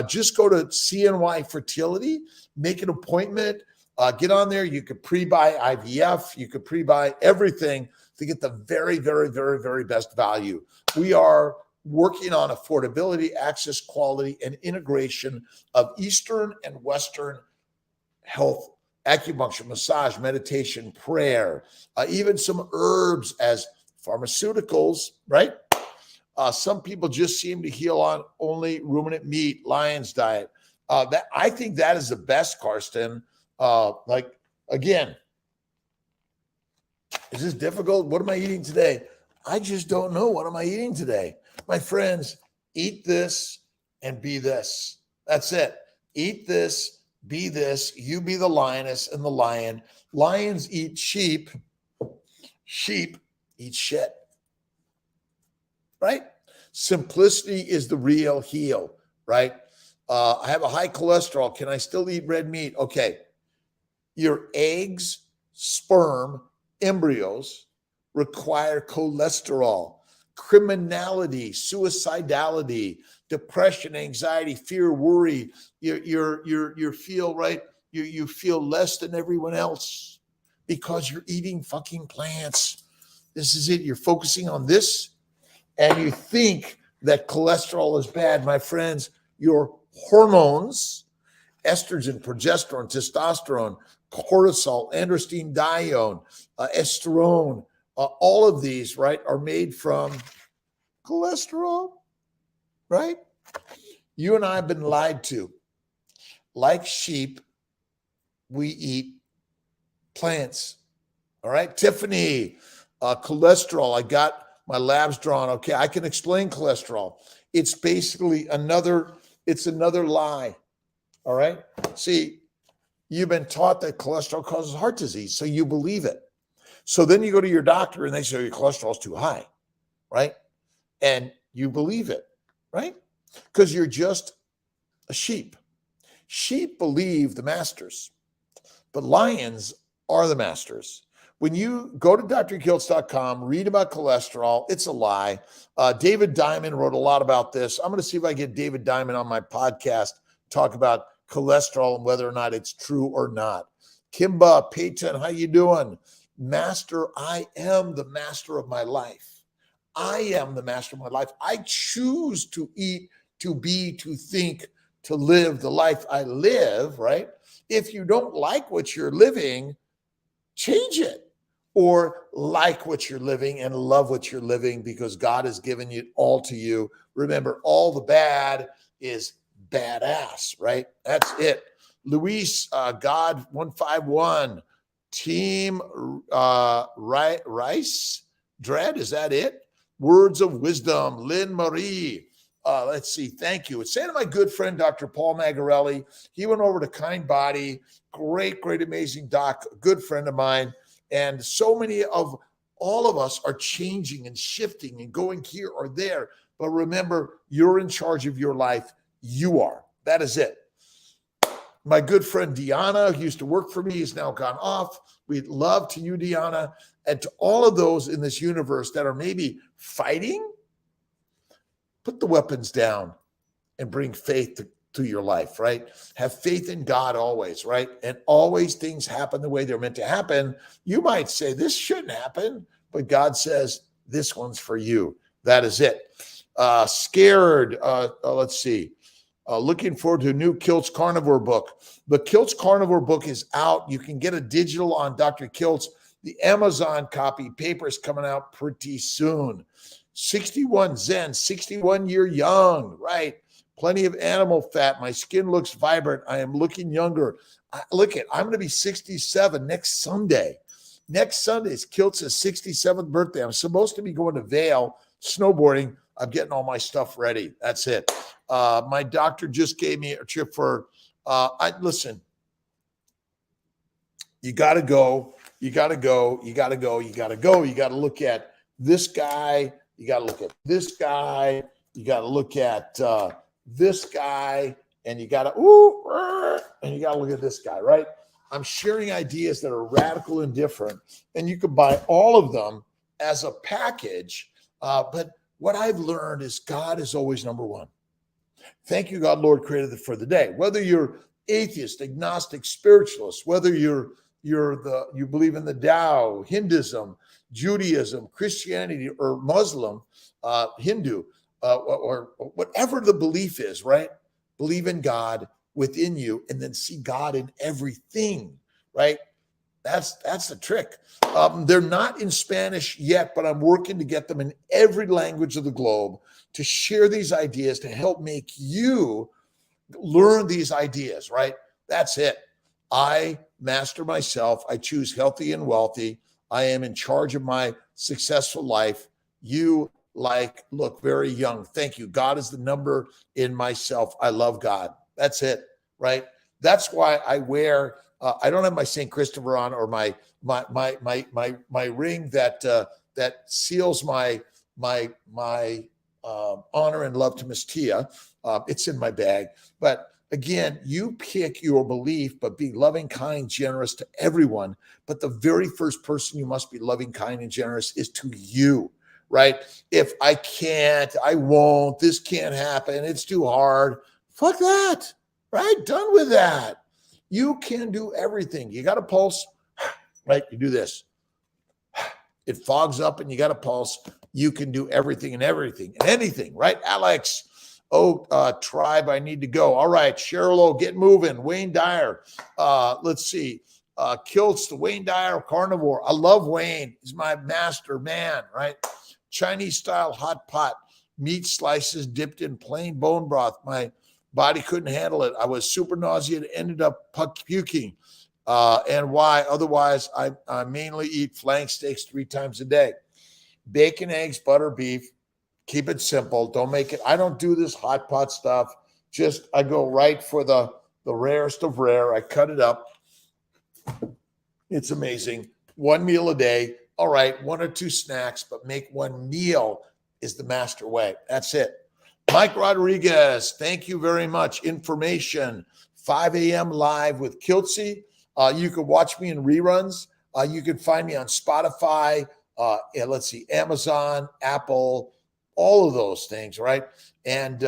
Just go to CNY Fertility, make an appointment, get on there. You could pre-buy IVF. You could pre-buy everything to get the very, very, very, very best value. We are working on affordability, access, quality, and integration of Eastern and Western health, acupuncture, massage, meditation, prayer, even some herbs as pharmaceuticals, right? Some people just seem to heal on only ruminant meat, lion's diet. That I think that is the best, Karsten. Like, again, is this difficult? What am I eating today? I just don't know. What am I eating today? My friends, eat this and be this. That's it. Eat this, be this. You be the lioness and the lion. Lions eat sheep. Sheep eat shit. Right? Simplicity is the real heal, right? I have a high cholesterol. Can I still eat red meat? Okay. Your eggs, sperm, embryos require cholesterol. Criminality, suicidality, depression, anxiety, fear, worry. You feel right. You feel less than everyone else because you're eating fucking plants. This is it. You're focusing on this, and you think that cholesterol is bad, my friends. Your hormones, estrogen, progesterone, testosterone, cortisol, androstenedione, estrone, all of these, right, are made from cholesterol, right? You and I have been lied to. Like sheep, we eat plants. All right, Tiffany, cholesterol. I got my labs drawn. Okay, I can explain cholesterol. It's basically another lie. All right. See, you've been taught that cholesterol causes heart disease, so you believe it. So then you go to your doctor and they say your cholesterol is too high, right? And you believe it, right? Because you're just a sheep. Sheep believe the masters, but lions are the masters. When you go to drkiltz.com, read about cholesterol, it's a lie. David Diamond wrote a lot about this. I'm going to see if I get David Diamond on my podcast, talk about cholesterol and whether or not it's true or not. Kimba, Peyton, how you doing? Master, I am the master of my life. I am the master of my life. I choose to eat, to be, to think, to live the life I live, right? If you don't like what you're living, change it. Or like what you're living and love what you're living because God has given it all to you. Remember, all the bad is badass, right? That's it. Luis, God 151, Team Rice, Dread, is that it? Words of Wisdom, Lynn Marie. Let's see, thank you. Say to my good friend, Dr. Paul Magarelli. He went over to Kind Body. Great, amazing doc, good friend of mine. And so many of all of us are changing and shifting and going here or there. But remember, you're in charge of your life. You are. That is it. My good friend Deanna, who used to work for me, has now gone off. We'd love to you, Deanna. And to all of those in this universe that are maybe fighting, put the weapons down and bring faith to your life, right? Have faith in God always, right? And always things happen the way they're meant to happen. You might say, this shouldn't happen, but God says, this one's for you. That is it. Scared, let's see. Looking forward to a new Kiltz Carnivore book. The Kiltz Carnivore book is out. You can get a digital on Dr. Kiltz. The Amazon copy paper is coming out pretty soon. 61 Zen, 61 year young, right? Plenty of animal fat. My skin looks vibrant. I am looking younger. I'm going to be 67 next Sunday. Next Sunday is Kiltz's 67th birthday. I'm supposed to be going to Vail snowboarding. I'm getting all my stuff ready. That's it. My doctor just gave me a trip for, listen, you got to go. You got to go. You got to go. You got to go. You got to look at this guy. You got to look at this guy. You got to look at this guy, and you got to look at this guy, right? I'm sharing ideas that are radical and different, and you can buy all of them as a package But what I've learned is God is always number one. Thank you, God, Lord, created for the day. Whether you're atheist, agnostic, spiritualist, whether you believe in the Tao, Hinduism, Judaism, Christianity, or Muslim, Hindu, or whatever the belief is, right? Believe in God within you, and then see God in everything, right? That's the trick. They're not in Spanish yet, but I'm working to get them in every language of the globe to share these ideas to help make you learn these ideas, right? That's it. I master myself. I choose healthy and wealthy. I am in charge of my successful life. You look very young. Thank you. God is the number in myself. I love God. That's it, right? That's why I wear. I don't have my St. Christopher on or my ring that seals my honor and love to Miss Tia. It's in my bag. But again, you pick your belief, but be loving, kind, generous to everyone. But the very first person you must be loving, kind, and generous is to you, right? If I can't, I won't, this can't happen, it's too hard. Fuck that, right? Done with that. You can do everything. You got a pulse, right? You do this. It fogs up and you got a pulse. You can do everything and anything, right? Alex, tribe, I need to go. All right, Cheryl O, get moving. Wayne Dyer, let's see. Kiltz, the Wayne Dyer carnivore. I love Wayne. He's my master man, right? Chinese style hot pot, meat slices dipped in plain bone broth. My body couldn't handle it. I was super nauseated, ended up puking. And why? Otherwise, I mainly eat flank steaks 3 times a day. Bacon, eggs, butter, beef. Keep it simple. Don't make it. I don't do this hot pot stuff. Just I go right for the rarest of rare. I cut it up. It's amazing. 1 meal a day. All right, 1 or 2 snacks, but make 1 meal is the master way. That's it. Mike Rodriguez, thank you very much. Information, 5 a.m. live with Kiltz. You can watch me in reruns. You can find me on Spotify, let's see, Amazon, Apple, all of those things, right? And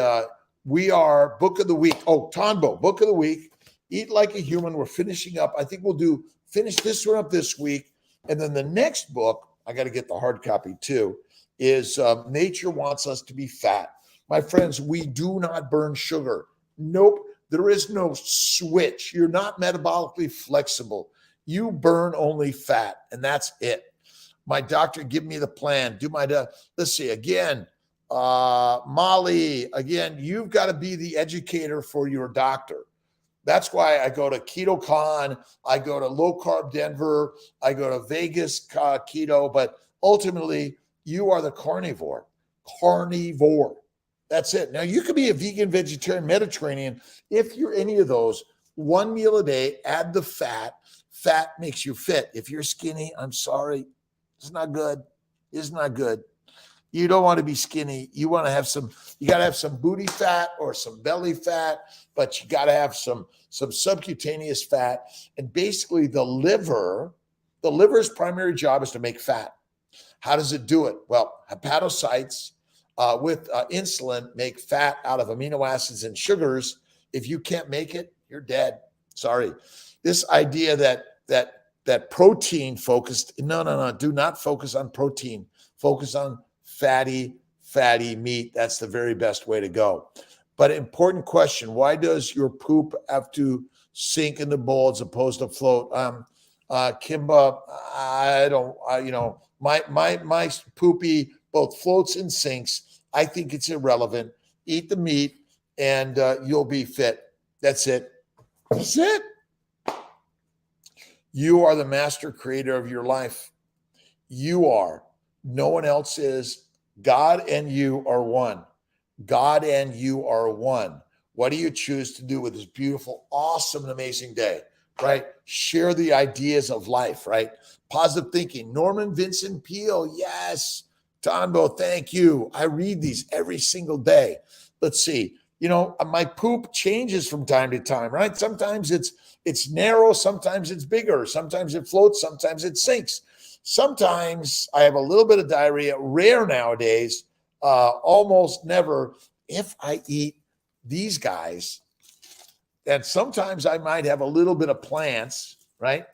we are Book of the Week. Oh, Tonbo, Book of the Week. Eat Like a Human. We're finishing up. I think we'll finish this one up this week. And then the next book, I got to get the hard copy too, is Nature Wants Us to Be Fat. My friends, we do not burn sugar. Nope. There is no switch. You're not metabolically flexible. You burn only fat, and that's it. My doctor give me the plan. Let's see, again, Molly, again, you've got to be the educator for your doctor. That's why I go to KetoCon, I go to Low Carb Denver, I go to Vegas Keto, but ultimately, you are the carnivore. Carnivore. That's it. Now, you could be a vegan, vegetarian, Mediterranean. If you're any of those, 1 meal a day, add the fat. Fat makes you fit. If you're skinny, I'm sorry. It's not good. It's not good. You don't want to be skinny. You want to have you got to have some booty fat or some belly fat, but you got to have some subcutaneous fat. And basically the liver's primary job is to make fat. How does it do it? Well, hepatocytes with insulin make fat out of amino acids and sugars. If you can't make it, you're dead. Sorry. This idea that protein focused, no, do not focus on protein. Focus on fatty meat. That's the very best way to go. But important question, why does your poop have to sink in the bowl as opposed to float? Kimba, my poopy both floats and sinks. I think it's irrelevant. Eat the meat and you'll be fit. That's it. That's it. You are the master creator of your life. You are. No one else is. God and you are one. God and you are one. What do you choose to do with this beautiful, awesome, and amazing day, right? Share the ideas of life, right? Positive thinking. Norman Vincent Peale, yes. Tonbo, thank you. I read these every single day. Let's see. My poop changes from time to time, right? Sometimes it's narrow, sometimes it's bigger, sometimes it floats, sometimes it sinks. Sometimes I have a little bit of diarrhea, rare nowadays, almost never. If I eat these guys, and sometimes I might have a little bit of plants, right?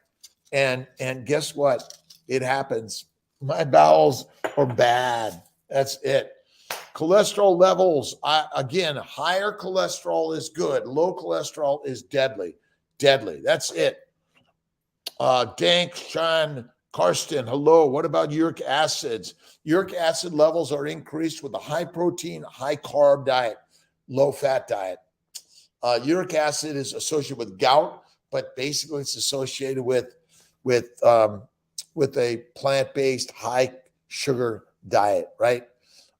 And guess what? It happens. My bowels are bad. That's it. Cholesterol levels, again, higher cholesterol is good. Low cholesterol is deadly. Deadly. That's it. Dank, Sean, Karsten, hello. What about uric acids? Uric acid levels are increased with a high protein, high carb diet, low fat diet. Uric acid is associated with gout, but basically it's associated with a plant-based high sugar diet, right?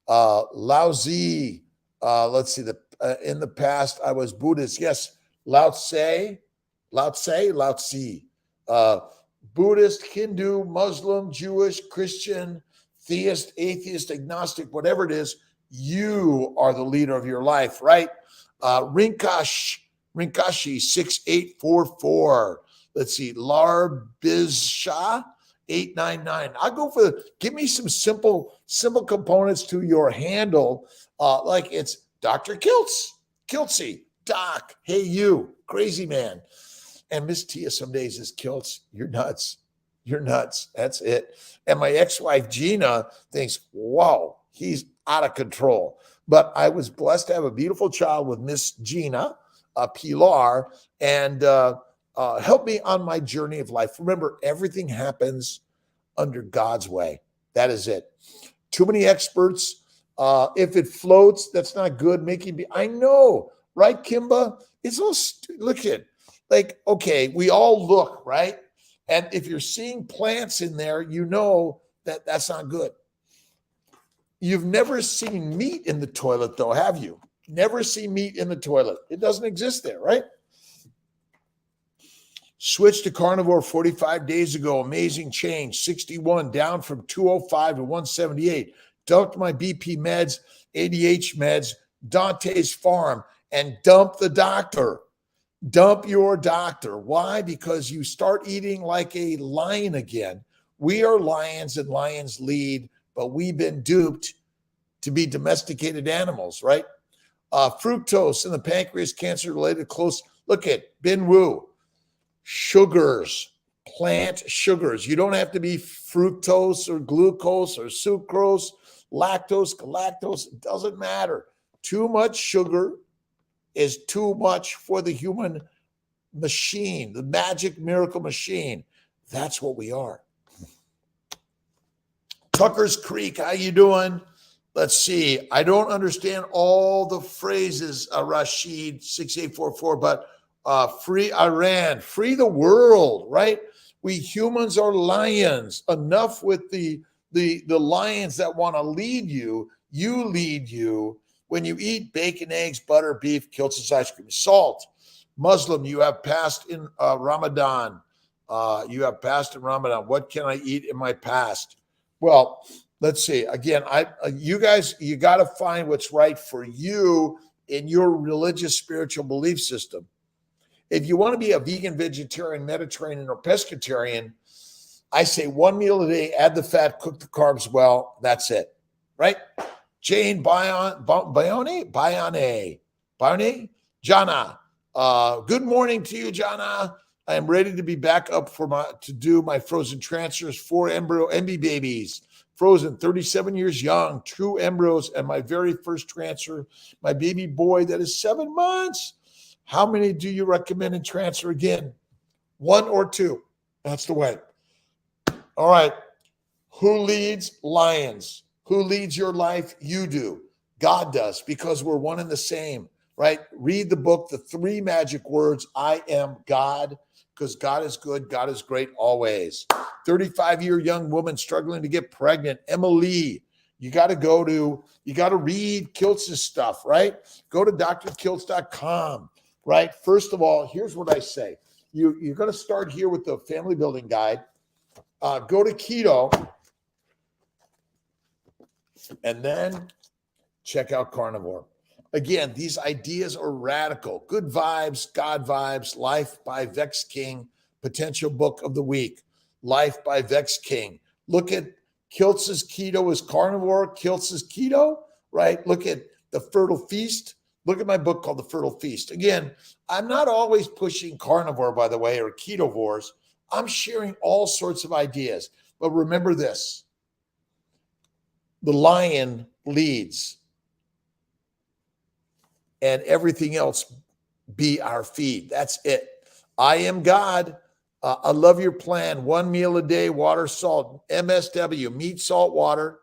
Lao-Tzu, let's see, in the past I was Buddhist. Yes, Lao-Tzu, Buddhist, Hindu, Muslim, Jewish, Christian, theist, atheist, agnostic, whatever it is, you are the leader of your life, right? Rinkashi 6844. Let's see, Larbizsha 899. I'll go for give me some simple components to your handle. Like it's Dr. Kiltzy, Doc, hey you, crazy man. And Miss Tia some days is Kiltz, you're nuts. You're nuts. That's it. And my ex-wife Gina thinks, wow, he's out of control. But I was blessed to have a beautiful child with Miss Gina, Pilar, and help me on my journey of life. Remember, everything happens under God's way. That is it. Too many experts. If it floats, that's not good. I know, right, Kimba? It's all look at like, okay, we all look, right? And if you're seeing plants in there, you know that that's not good. You've never seen meat in the toilet, though, have you? Never seen meat in the toilet. It doesn't exist there, right? Switched to carnivore 45 days ago. Amazing change. 61 down from 205 to 178. Dumped my BP meds, ADH meds, Dante's Farm, and dump the doctor. Dump your doctor. Why? Because you start eating like a lion again. We are lions and lions lead, but we've been duped to be domesticated animals, right? Fructose in the pancreas, cancer-related close. Look at Bin Wu. Sugars, plant sugars. You don't have to be fructose or glucose or sucrose, lactose, galactose. It doesn't matter. Too much sugar is too much for the human machine, the magic miracle machine. That's what we are. Tucker's Creek, how you doing? Let's see. I don't understand all the phrases, Rashid 6844, but free Iran, free the world, right? We humans are lions. Enough with the lions that want to lead you. You lead you. When you eat bacon, eggs, butter, beef, Kiltz ice cream, salt. Muslim, you have passed in Ramadan. You have passed in Ramadan. What can I eat in my past? Well, let's see. Again, you guys, you got to find what's right for you in your religious, spiritual belief system. If you want to be a vegan, vegetarian, Mediterranean, or pescatarian, I say one meal a day, add the fat, cook the carbs well. That's it, right? Jane Bayone, Jana. Good morning to you, Jana. I am ready to be back up to do my frozen transfers. 4 embryo MB babies, frozen, 37 years young, 2 embryos, and my very first transfer, my baby boy that is 7 months. How many do you recommend in transfer again? 1 or 2? That's the way. All right. Who leads? Lions. Who leads your life? You do. God does, because we're one and the same, right? Read the book, The 3 Magic Words. I am God, because God is good. God is great always. 35-year young woman struggling to get pregnant. Emily, you got to read Kiltz's stuff, right? Go to drkiltz.com, right? First of all, here's what I say. You're going to start here with the family building guide. Go to keto. And then check out carnivore. Again, these ideas are radical. Good vibes, God vibes, Life by Vex King, potential book of the week. Life by Vex King. Look at Kiltz's keto is carnivore. Kiltz's keto, right? Look at the Fertile Feast. Look at my book called The Fertile Feast. Again, I'm not always pushing carnivore, by the way, or ketovores. I'm sharing all sorts of ideas. But remember this, the lion leads and everything else be our feed. That's it. I am God. I love your plan. 1 meal a day, water, salt, MSW, meat, salt, water,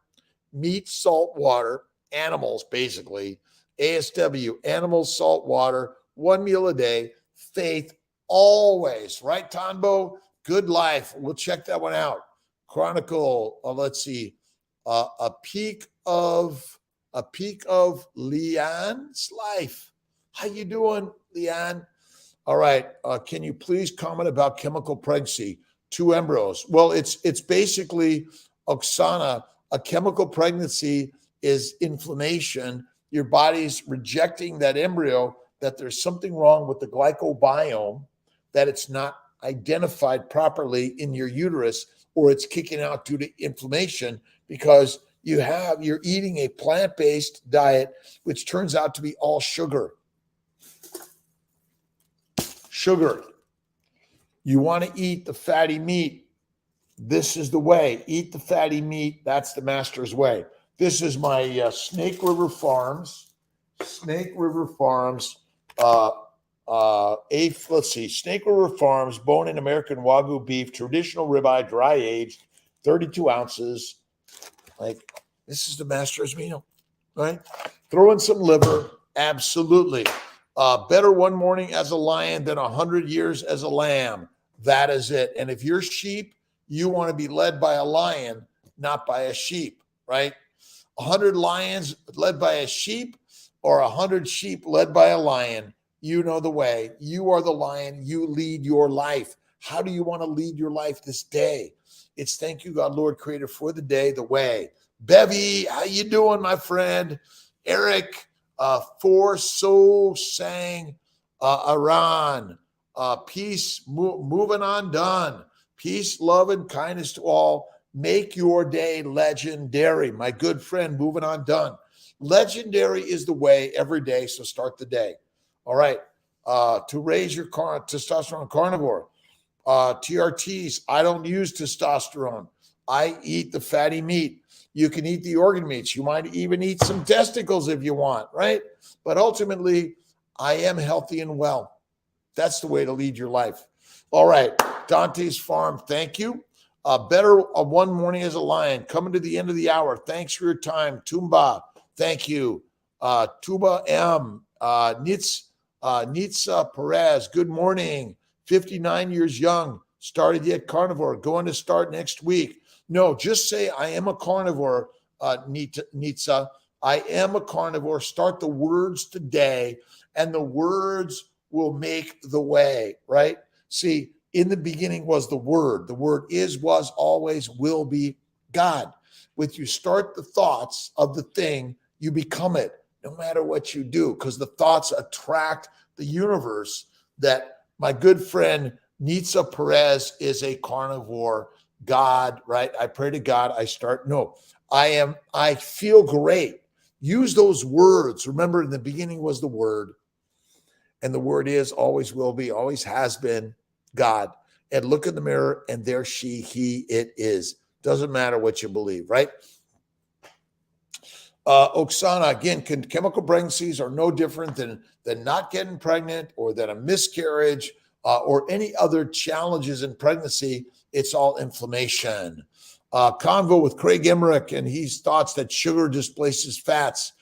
animals, basically. ASW, animals, salt, water, 1 meal a day, faith always, right, Tanbo? Good life. We'll check that one out. Chronicle, let's see, a peak of Leon's life. How you doing, Leon? All right. Can you please comment about chemical pregnancy? 2 embryos. Well, it's basically, Oksana, a chemical pregnancy is inflammation. Your body's rejecting that embryo, that there's something wrong with the glycobiome, that it's not identified properly in your uterus, or it's kicking out due to inflammation because you're eating a plant-based diet, which turns out to be all sugar. Sugar. You want to eat the fatty meat. This is the way. Eat the fatty meat. That's the master's way. This is my Snake River Farms. Snake River Farms. Let's see. Snake River Farms, bone-in American Wagyu beef, traditional ribeye, dry aged, 32 ounces. Like, this is the master's meal, right? Throw in some liver. Absolutely. Better one morning as a lion than 100 years as a lamb. That is it. And if you're sheep, you want to be led by a lion, not by a sheep, right? 100 lions led by a sheep, or 100 sheep led by a lion. You know the way. You are the lion. You lead your life. How do you want to lead your life this day? It's thank you, God, Lord, creator, for the day, the way. Bevy, how you doing, my friend? Eric, for so sang Iran. Peace, moving on, done. Peace, love, and kindness to all. Make your day legendary. My good friend, moving on, done. Legendary is the way every day, so start the day. All right. To raise your testosterone, carnivore. TRTs, I don't use testosterone. I eat the fatty meat. You can eat the organ meats. You might even eat some testicles if you want, right? But ultimately, I am healthy and well. That's the way to lead your life. All right. Dante's Farm, thank you. Better one morning as a lion. Coming to the end of the hour. Thanks for your time. Tumba, thank you. Tuba M. Nitsa Perez, good morning. 59 years young. Started yet carnivore. Going to start next week. No, just say I am a carnivore, Nitsa. I am a carnivore. Start the words today, and the words will make the way, right? See, in the beginning was the Word. The Word is, was, always, will be God. With you start the thoughts of the thing, you become it, no matter what you do, because the thoughts attract the universe. That my good friend Nitsa Perez is a carnivore. God, right? I pray to God. I feel great. Use those words. Remember, in the beginning was the Word, and the Word is, always will be, always has been God. And look in the mirror, and there she, he, it is. Doesn't matter what you believe, right? Oksana, again, chemical pregnancies are no different than not getting pregnant, or than a miscarriage, or any other challenges in pregnancy. It's all inflammation. Convo with Craig Emmerich, and his thoughts that sugar displaces fats.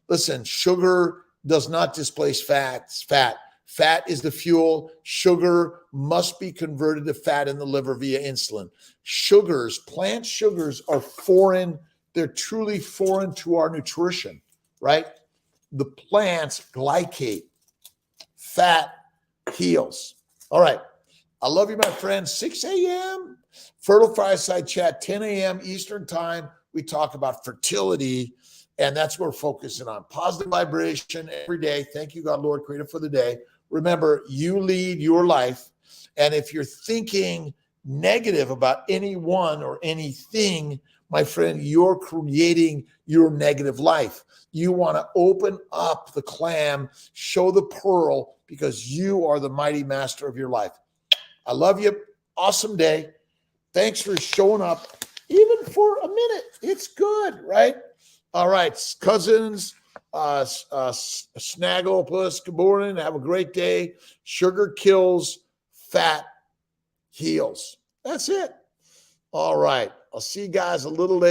Listen, sugar does not displace fats. Fat is the fuel. Sugar must be converted to fat in the liver via insulin. Sugars, plant sugars, are foreign. They're truly foreign to our nutrition, right? The plants glycate. Fat heals. All right. I love you, my friend. 6 a.m. Fertile Fireside Chat, 10 a.m. Eastern Time. We talk about fertility, and that's what we're focusing on. Positive vibration every day. Thank you, God, Lord, creator, for the day. Remember, you lead your life, and if you're thinking negative about anyone or anything, my friend, you're creating your negative life. You want to open up the clam, show the pearl, because you are the mighty master of your life. I love you. Awesome day. Thanks for showing up, even for a minute. It's good, right? All right, cousins, Snagglepuss, good morning. Have a great day. Sugar kills, fat heals. That's it. All right. I'll see you guys a little later.